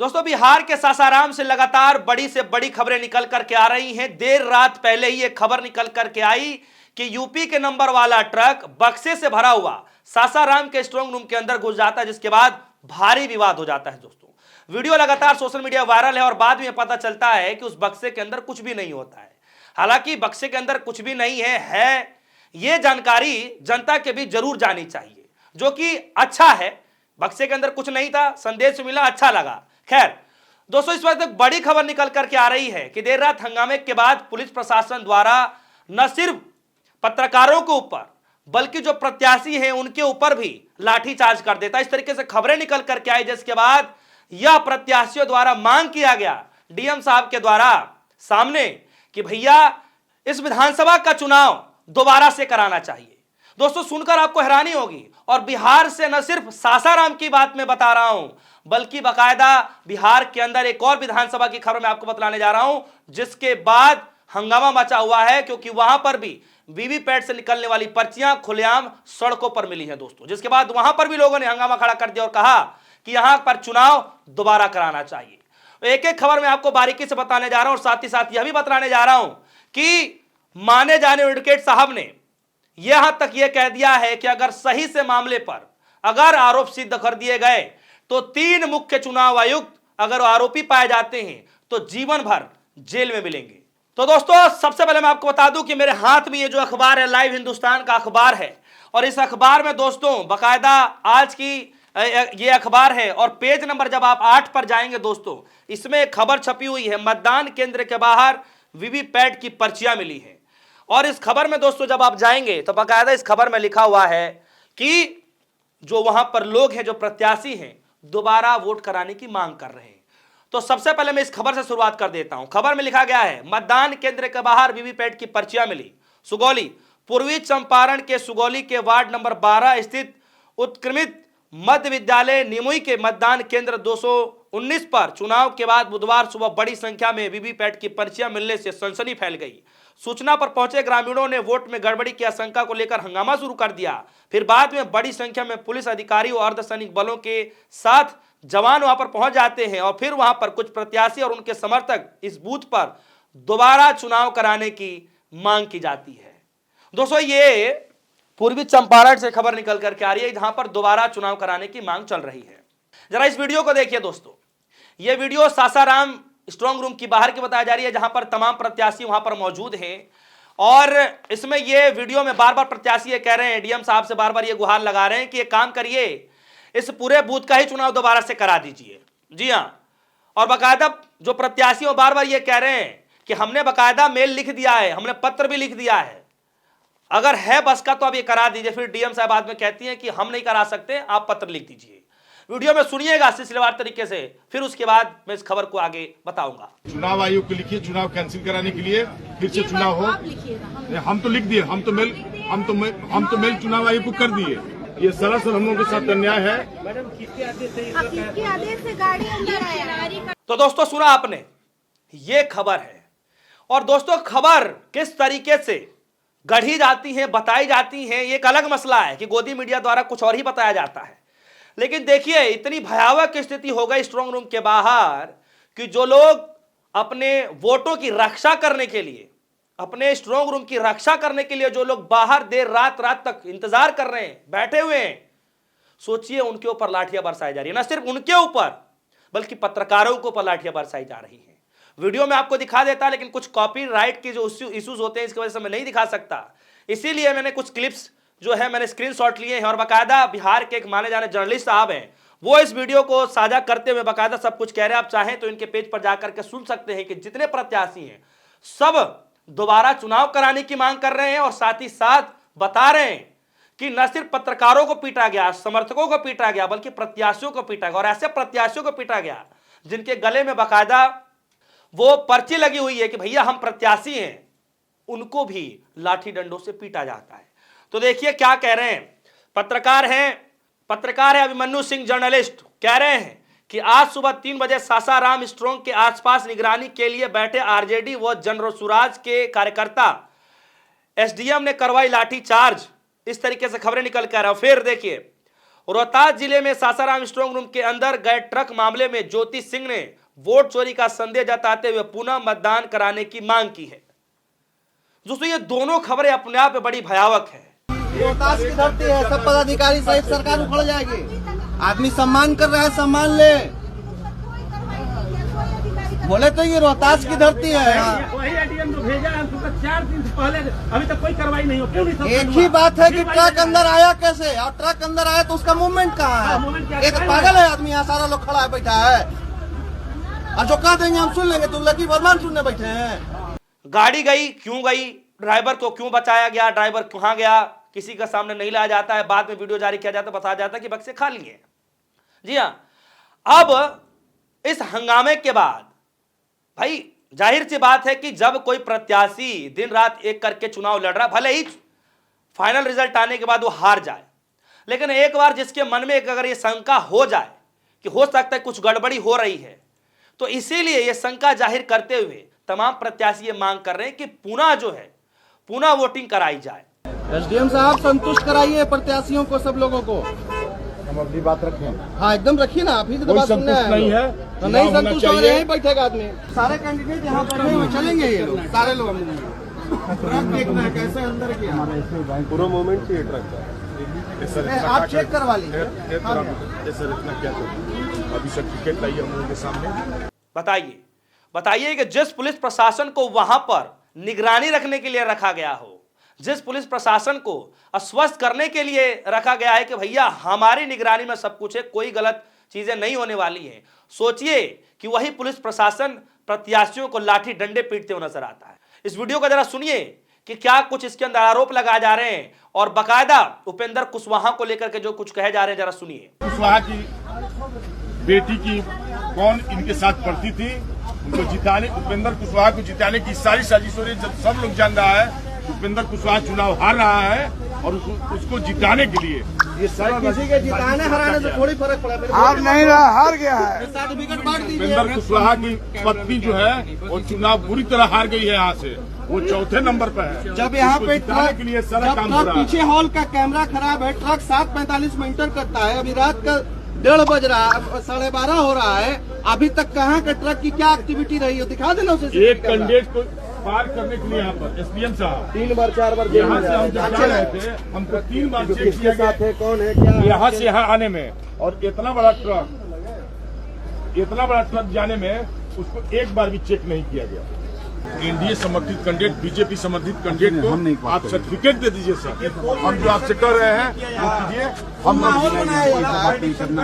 दोस्तों, बिहार के सासाराम से लगातार बड़ी से बड़ी खबरें निकल करके आ रही हैं। देर रात पहले ही एक खबर निकल करके आई कि यूपी के नंबर वाला ट्रक बक्से से भरा हुआ सासाराम के स्ट्रांग रूम के अंदर घुस जाता है, जिसके बाद भारी विवाद हो जाता है। दोस्तों, वीडियो लगातार सोशल मीडिया वायरल है और बाद में पता चलता है कि उस बक्से के अंदर कुछ भी नहीं होता है। हालांकि बक्से के अंदर कुछ भी नहीं है ये जानकारी जनता के बीच जरूर जानी चाहिए, जो कि अच्छा है। बक्से के अंदर कुछ नहीं था, संदेश मिला, अच्छा लगा। खैर दोस्तों, इस वक्त एक बड़ी खबर निकल करके आ रही है कि देर रात हंगामे के बाद पुलिस प्रशासन द्वारा न सिर्फ पत्रकारों के ऊपर बल्कि जो प्रत्याशी हैं उनके ऊपर भी लाठीचार्ज कर देता। इस तरीके से खबरें निकल करके आई, जिसके बाद यह प्रत्याशियों द्वारा मांग किया गया डीएम साहब के द्वारा सामने कि भैया इस विधानसभा का चुनाव दोबारा से कराना चाहिए। दोस्तों, सुनकर आपको हैरानी होगी, और बिहार से न सिर्फ सासाराम की बात मैं बता रहा हूं बल्कि बकायदा बिहार के अंदर एक और विधानसभा की खबर मैं आपको बतलाने जा रहा हूं, जिसके बाद हंगामा मचा हुआ है, क्योंकि वहां पर भी वीवीपैट से निकलने वाली पर्चियां खुलेआम सड़कों पर मिली हैं दोस्तों। जिसके बाद वहां पर भी लोगों ने हंगामा खड़ा कर दिया और कहा कि यहां पर चुनाव दोबारा कराना चाहिए। एक एक खबर मैं आपको बारीकी से बताने जा रहा हूं और साथ ही साथ यह भी बताने जा रहा हूं कि माने जाने एडवोकेट साहब ने यहां तक यह कह दिया है कि अगर सही से मामले पर अगर आरोप सिद्ध कर दिए गए तो 3 मुख्य चुनाव आयुक्त अगर आरोपी पाए जाते हैं तो जीवन भर जेल में मिलेंगे। तो दोस्तों, सबसे पहले मैं आपको बता दूं कि मेरे हाथ में ये जो अखबार है लाइव हिंदुस्तान का अखबार है, और इस अखबार में दोस्तों बकायदा आज की ये अखबार है, और पेज नंबर जब आप 8 पर जाएंगे दोस्तों, इसमें एक खबर छपी हुई है, मतदान केंद्र के बाहर वीवीपैट की पर्चियां मिली है। और इस खबर में दोस्तों जब आप जाएंगे तो बकायदा इस खबर में लिखा हुआ है कि जो वहां पर लोग हैं, जो प्रत्याशी हैं, दोबारा वोट कराने की मांग कर रहे हैं। तो सबसे पहले मैं इस खबर से शुरुआत कर देता हूं। खबर में लिखा गया है, मतदान केंद्र के बाहर वीवीपैट की पर्चियां मिली। सुगौली, पूर्वी चंपारण के सुगौली के वार्ड नंबर 12 स्थित उत्क्रमित मध्य विद्यालय निमुई के मतदान केंद्र 219 पर चुनाव के बाद बुधवार सुबह बड़ी संख्या में वीवीपैट की पर्चियां मिलने से सनसनी फैल गई। सूचना पर पहुंचे ग्रामीणों ने वोट में गड़बड़ी की आशंका को लेकर हंगामा शुरू कर दिया। फिर बाद में बड़ी संख्या में पुलिस अधिकारी और अर्धसैनिक बलों के साथ जवान वहां पर पहुंच जाते हैं, और फिर वहां पर कुछ प्रत्याशी और उनके समर्थक इस बूथ पर दोबारा चुनाव कराने की मांग की जाती है। दोस्तों, ये पूर्वी चंपारण से खबर निकल करके आ रही है, जहां पर दोबारा चुनाव कराने की मांग चल रही है। जरा इस वीडियो को देखिए दोस्तों। यह वीडियो सासाराम स्ट्रांग रूम की बाहर की बताई जा रही है, जहां पर तमाम प्रत्याशी वहां पर मौजूद हैं, और इसमें ये वीडियो में बार बार प्रत्याशी ये कह रहे हैं, डीएम साहब से बार बार ये गुहार लगा रहे हैं कि ये काम करिए, इस पूरे बूथ का ही चुनाव दोबारा से करा दीजिए। जी हां, और बाकायदा जो प्रत्याशी वो बार बार ये कह रहे हैं कि हमने बाकायदा मेल लिख दिया है, हमने पत्र भी लिख दिया है, अगर है बस का तो आप ये करा दीजिए। फिर डीएम साहब बाद में कहती हैं कि हम नहीं करा सकते, आप पत्र लिख दीजिए। वीडियो में सुनिएगा सिलसिलेवार तरीके से, फिर उसके बाद मैं इस खबर को आगे बताऊंगा। चुनाव आयोग को लिखिए, चुनाव कैंसिल कराने के लिए, फिर से चुनाव हो। हम तो लिख दिए, हम तो मेल चुनाव आयोग को कर दिए। ये सरासर हम लोगों के साथ अन्याय है। मैडम, किसके आदेश से गाड़ी अंदर आया? तो दोस्तों, सुना आपने, ये खबर है। और दोस्तों, खबर किस तरीके से गढ़ी जाती है, बताई जाती है, ये एक अलग मसला है कि गोदी मीडिया द्वारा कुछ और ही बताया जाता है। लेकिन देखिए, इतनी भयावह स्थिति हो गई स्ट्रांग रूम के बाहर कि जो लोग अपने वोटों की रक्षा करने के लिए, अपने स्ट्रांग रूम की रक्षा करने के लिए जो लोग बाहर देर रात तक इंतजार कर रहे हैं, बैठे हुए हैं, सोचिए उनके ऊपर लाठियां बरसाई जा रही है। न सिर्फ उनके ऊपर बल्कि पत्रकारों के ऊपर लाठियां बरसाई जा रही हैं। वीडियो में आपको दिखा देता, लेकिन कुछ कॉपीराइट के जो इश्यूज होते हैं इसकी वजह से मैं नहीं दिखा सकता, इसीलिए मैंने कुछ क्लिप्स जो है मैंने स्क्रीनशॉट लिए हैं। और बाकायदा बिहार के एक माने जाने जर्नलिस्ट साहब हैं, वो इस वीडियो को साझा करते हुए बाकायदा सब कुछ कह रहे हैं। आप चाहें तो इनके पेज पर जाकर के सुन सकते हैं कि जितने प्रत्याशी हैं सब दोबारा चुनाव कराने की मांग कर रहे हैं, और साथ ही साथ बता रहे हैं कि न सिर्फ पत्रकारों को पीटा गया, समर्थकों को पीटा गया, बल्कि प्रत्याशियों को पीटा गया, और ऐसे प्रत्याशियों को पीटा गया जिनके गले में बाकायदा वो पर्ची लगी हुई है कि भैया हम प्रत्याशी हैं, उनको भी लाठी डंडों से पीटा जाता है। तो देखिए क्या कह रहे हैं, पत्रकार है अभिमन्यु सिंह, जर्नलिस्ट, कह रहे हैं कि आज सुबह 3 बजे सासाराम स्ट्रांग के आसपास निगरानी के लिए बैठे आरजेडी व जनसुराज के कार्यकर्ता एसडीएम ने करवाई लाठीचार्ज। इस तरीके से खबरें निकल कर। फिर देखिए, रोहतास जिले में सासाराम स्ट्रांग रूम के अंदर गए ट्रक मामले में ज्योति सिंह ने वोट चोरी का संदेह जताते हुए पुनः मतदान कराने की मांग की है। दोस्तों ये दोनों खबरें अपने आप में बड़ी भयावह है। रोहतास की धरती है, सब पदाधिकारी सहित सरकार उखड़ जाएगी। आदमी सम्मान कर रहा है, सम्मान ले। बोले तो ये रोहतास की धरती है। वही एडीएम जो भेजा है हमको 4 दिन पहले, अभी तक कोई कार्रवाई नहीं हो। क्यों नहीं? एक ही बात है कि ट्रक अंदर आया कैसे, और ट्रक अंदर आया तो उसका मूवमेंट कहाँ है? एक पागल है आदमी, यहाँ सारा लोग खड़ा है, बैठा है, और जो कह देंगे हम सुन लेंगे। तुम लकी फरमान सुनने बैठे हैं। गाड़ी गई, क्यों गई, ड्राइवर को क्यों बचाया गया, ड्राइवर कहाँ गया, किसी का सामने नहीं लाया जाता है। बाद में वीडियो जारी किया जाता है, बताया जाता है कि बक्से खाली हैं। जी हाँ, अब इस हंगामे के बाद भाई जाहिर सी बात है कि जब कोई प्रत्याशी दिन रात एक करके चुनाव लड़ रहा, भले ही फाइनल रिजल्ट आने के बाद वो हार जाए, लेकिन एक बार जिसके मन में अगर ये शंका हो जाए कि हो सकता है कुछ गड़बड़ी हो रही है, तो इसीलिए ये शंका जाहिर करते हुए तमाम प्रत्याशी ये मांग कर रहे हैं कि पुनः जो है पुनः वोटिंग कराई जाए। एसडीएम साहब संतुष्ट कराइए प्रत्याशियों को, सब लोगों को। हम अपनी बात रखें। हाँ एकदम रखिए ना, आप ही तो कोई बात सुनने संतुष्ट नहीं है, तो नहीं चुनाव होना संतुष्ट हो चाहिए। यही बैठेगा आदमी। सारे कैंडिडेट यहाँ बैठे हुए चलेंगे, ये लोग सारे लोग। ट्रक देखना है कैसे अंदर किया, पूरा मूवमेंट चाहिए ट्रक का। आप चेक करवा लीजिए। सर इतना क्या करूं? अभी सर्टिफिकेट लाइए हम लोगों के सामने। बताइए कि जिस पुलिस प्रशासन को वहां पर निगरानी रखने के लिए रखा गया हो, जिस पुलिस प्रशासन को आश्वस्त करने के लिए रखा गया है कि भैया हमारी निगरानी में सब कुछ है, कोई गलत चीजें नहीं होने वाली हैं, सोचिए कि वही पुलिस प्रशासन प्रत्याशियों को लाठी डंडे पीटते हुए नजर आता है। इस वीडियो को जरा सुनिए कि क्या कुछ इसके अंदर आरोप लगाए जा रहे हैं और बकायदा उपेंद्र कुशवाहा को लेकर के जो कुछ कहे जा रहे हैं, जरा सुनिए। कुशवाहा की बेटी की कौन इनके साथ पढ़ती थी, उनको जिताने, उपेंद्र कुशवाहा को जिताने की सारी साजिश हो रही है। जब सब लोग जान रहा है उपेंद्र कुशवाहा चुनाव हार रहा है और उसको जिताने के लिए ये सारा किसी के जिताने हराने से थोड़ी फर्क पड़ा। हार नहीं रहा, हार गया है। सर्टिफिकेट बांट दीजिए। उपेंद्र कुशवाहा की पत्नी जो है वो चुनाव बुरी तरह हार गई है, यहाँ से वो चौथे नंबर पर है। जब यहाँ उसको पे जिताने के लिए सारा काम हो रहा है। पीछे हॉल का कैमरा खराब है, ट्रक 7:45 में इंटर करता है, अभी रात का 1:30 बज रहा है, 12:30 हो रहा है, अभी तक कहाँ के ट्रक की क्या एक्टिविटी रही है दिखा देना उसे। एक कैंडिडेट को पार करने के लिए यहाँ पर एसडीएम साहब 3 बार 4 बार यहाँ से हम जब जा रहे थे, हमको 3 बार चेक किया गया है, कौन है क्या, यहाँ से यहाँ आने में, और इतना बड़ा ट्रक जाने में उसको एक बार भी चेक नहीं किया गया। एनडीए समर्थित कैंडिडेट, बीजेपी समर्थित कैंडिडेट को आप सर्टिफिकेट दे दीजिए सर। हम जो आपसे कर रहे हैं वो कीजिए। हम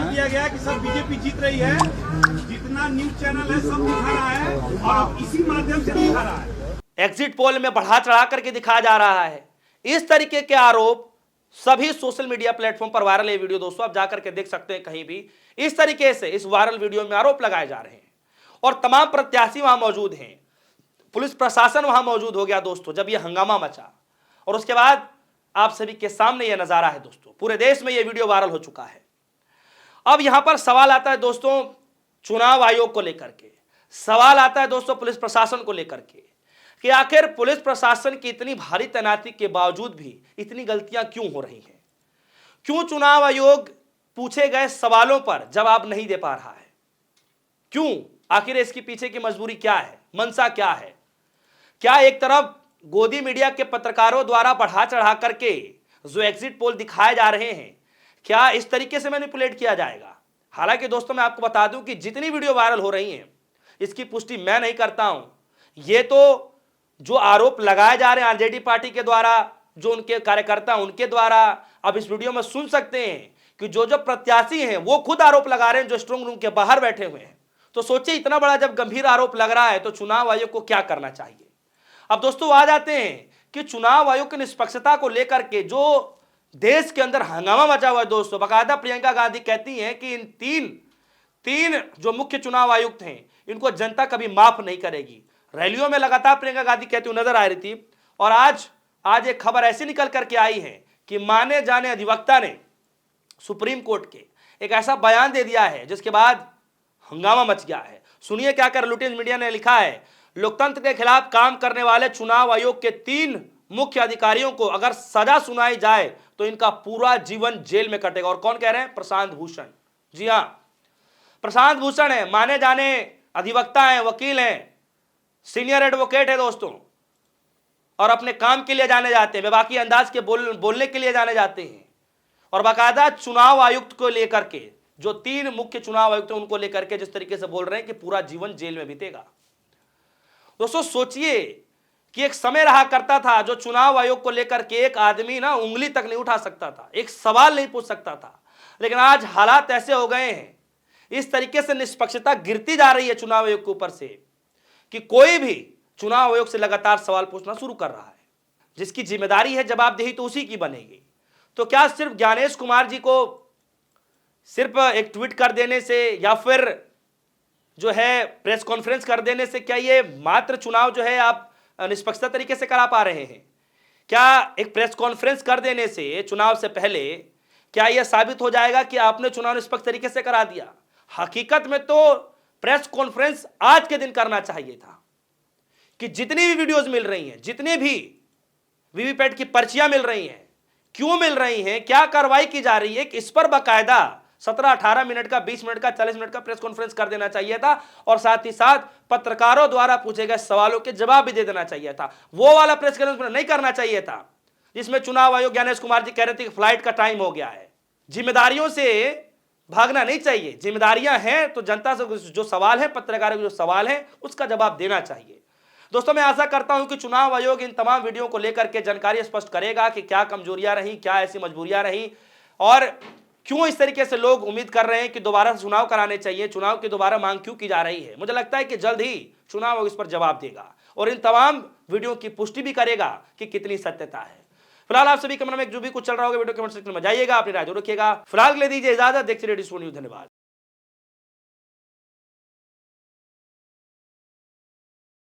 दिया गया कि सब बीजेपी जीत रही है, जितना न्यूज चैनल है सब दिखा रहा है और इसी माध्यम से दिखा रहा है। एग्जिट पोल में बढ़ा चढ़ा करके दिखाया जा रहा है। इस तरीके के आरोप सभी सोशल मीडिया प्लेटफॉर्म पर वायरल है। वीडियो दोस्तों आप जाकर के देख सकते हैं, कहीं भी इस तरीके से इस वायरल वीडियो में आरोप लगाए जा रहे हैं और तमाम प्रत्याशी वहां मौजूद हैं, पुलिस प्रशासन वहां मौजूद हो गया दोस्तों जब यह हंगामा मचा। और उसके बाद आप सभी के सामने यह नजारा है दोस्तों, पूरे देश में यह वीडियो वायरल हो चुका है। अब यहां पर सवाल आता है दोस्तों चुनाव आयोग को लेकर के, सवाल आता है दोस्तों पुलिस प्रशासन को लेकर के कि आखिर पुलिस प्रशासन की इतनी भारी तैनाती के बावजूद भी इतनी गलतियां क्यों हो रही हैं? क्यों चुनाव आयोग पूछे गए सवालों पर जवाब नहीं दे पा रहा है? क्यों? आखिर इसके पीछे की मजबूरी क्या है, मंशा क्या है? क्या एक तरफ गोदी मीडिया के पत्रकारों द्वारा बढ़ा चढ़ा करके जो एग्जिट पोल दिखाए जा रहे हैं, क्या इस तरीके से मैनिपुलेट किया जाएगा? हालांकि दोस्तों मैं आपको बता दूं कि जितनी वीडियो वायरल हो रही हैं इसकी पुष्टि मैं नहीं करता हूं, ये तो जो आरोप लगाए जा रहे हैं आरजेडी पार्टी के द्वारा, जो उनके कार्यकर्ता उनके द्वारा, अब इस वीडियो में सुन सकते हैं कि जो जो प्रत्याशी हैं वो खुद आरोप लगा रहे हैं जो स्ट्रांग रूम के बाहर बैठे हुए हैं। तो सोचिए इतना बड़ा जब गंभीर आरोप लग रहा है तो चुनाव आयोग को क्या करना चाहिए? अब दोस्तों आ जाते हैं कि चुनाव आयोग की निष्पक्षता को लेकर के जो देश के अंदर हंगामा मचा हुआ है दोस्तों। बाकायदा प्रियंका गांधी कहती हैं कि इन तीन जो मुख्य चुनाव आयुक्त हैं इनको जनता कभी माफ नहीं करेगी। रैलियों में लगातार प्रियंका गांधी कहती हुई नजर आ रही थी और आज एक खबर ऐसी निकल करके आई है कि माने जाने अधिवक्ता ने सुप्रीम कोर्ट के एक ऐसा बयान दे दिया है जिसके बाद हंगामा मच गया है। सुनिए क्या कर लुटेंस मीडिया ने लिखा है, लोकतंत्र के खिलाफ काम करने वाले चुनाव आयोग के 3 मुख्य अधिकारियों को अगर सजा सुनाई जाए तो इनका पूरा जीवन जेल में कटेगा। और कौन कह रहे हैं? प्रशांत भूषण। जी हां, प्रशांत भूषण है, माने जाने अधिवक्ता हैं, वकील हैं, सीनियर एडवोकेट है दोस्तों, और अपने काम के लिए जाने जाते हैं, बेबाकी अंदाज के बोलने के लिए जाने जाते हैं। और बाकायदा चुनाव आयुक्त को लेकर के, जो 3 मुख्य चुनाव आयुक्त हैं उनको लेकर के जिस तरीके से बोल रहे हैं कि पूरा जीवन जेल में बीतेगा। दोस्तों सोचिए कि एक समय रहा करता था जो चुनाव आयोग को लेकर के एक आदमी ना उंगली तक नहीं उठा सकता था, एक सवाल नहीं पूछ सकता था। लेकिन आज हालात ऐसे हो गए हैं, इस तरीके से निष्पक्षता गिरती जा रही है चुनाव आयोग के ऊपर से कि कोई भी चुनाव आयोग से लगातार सवाल पूछना शुरू कर रहा है। जिसकी जिम्मेदारी है जवाबदेही तो उसी की बनेगी। तो क्या सिर्फ ज्ञानेश कुमार जी को सिर्फ एक ट्वीट कर देने से या फिर जो है प्रेस कॉन्फ्रेंस कर देने से क्या ये मात्र चुनाव जो है आप निष्पक्षता तरीके से करा पा रहे हैं? क्या एक प्रेस कॉन्फ्रेंस कर देने से चुनाव से पहले क्या यह साबित हो जाएगा कि आपने चुनाव निष्पक्ष तरीके से करा दिया? हकीकत में तो प्रेस कॉन्फ्रेंस आज के दिन करना चाहिए था कि जितनी भी वीडियोस मिल रही हैं, जितने भी वीवीपैट की पर्चियां मिल रही हैं, क्यों मिल रही हैं, क्या कार्रवाई की जा रही है, कि इस पर बाकायदा 17-18 मिनट का, 20 मिनट का, 40 मिनट का प्रेस कॉन्फ्रेंस कर देना चाहिए था। और साथ ही साथ पत्रकारों द्वारा पूछे गए सवालों के जवाब भी दे देना चाहिए था। वो वाला प्रेस कॉन्फ्रेंस नहीं करना चाहिए था जिसमें चुनाव आयोग ज्ञानेश कुमार जी कह रहे थे कि फ्लाइट का टाइम हो गया है। जिम्मेदारियों से भागना नहीं चाहिए, जिम्मेदारियां हैं तो जनता से जो सवाल है, पत्रकारों के जो सवाल है उसका जवाब देना चाहिए। दोस्तों मैं आशा करता हूं कि चुनाव आयोग इन तमाम वीडियो को लेकर के जानकारी स्पष्ट करेगा कि क्या कमजोरियां रही, क्या ऐसी मजबूरियां रही, और क्यों इस तरीके से लोग उम्मीद कर रहे हैं कि दोबारा चुनाव कराने चाहिए, चुनाव की दोबारा मांग क्यों की जा रही है। मुझे लगता है कि जल्द ही चुनाव आयोग इस पर जवाब देगा और इन तमाम वीडियो की पुष्टि भी करेगा कि कितनी सत्यता है। फिलहाल आप सभी कमेंट में जो भी कुछ चल रहा होगा वीडियो कमेंट सेक्शन में जाइएगा, अपनी राय जरूर रखिएगा। फिलहाल के लिए दीजिए इजाजत, देखते रहिए न्यूज़। धन्यवाद।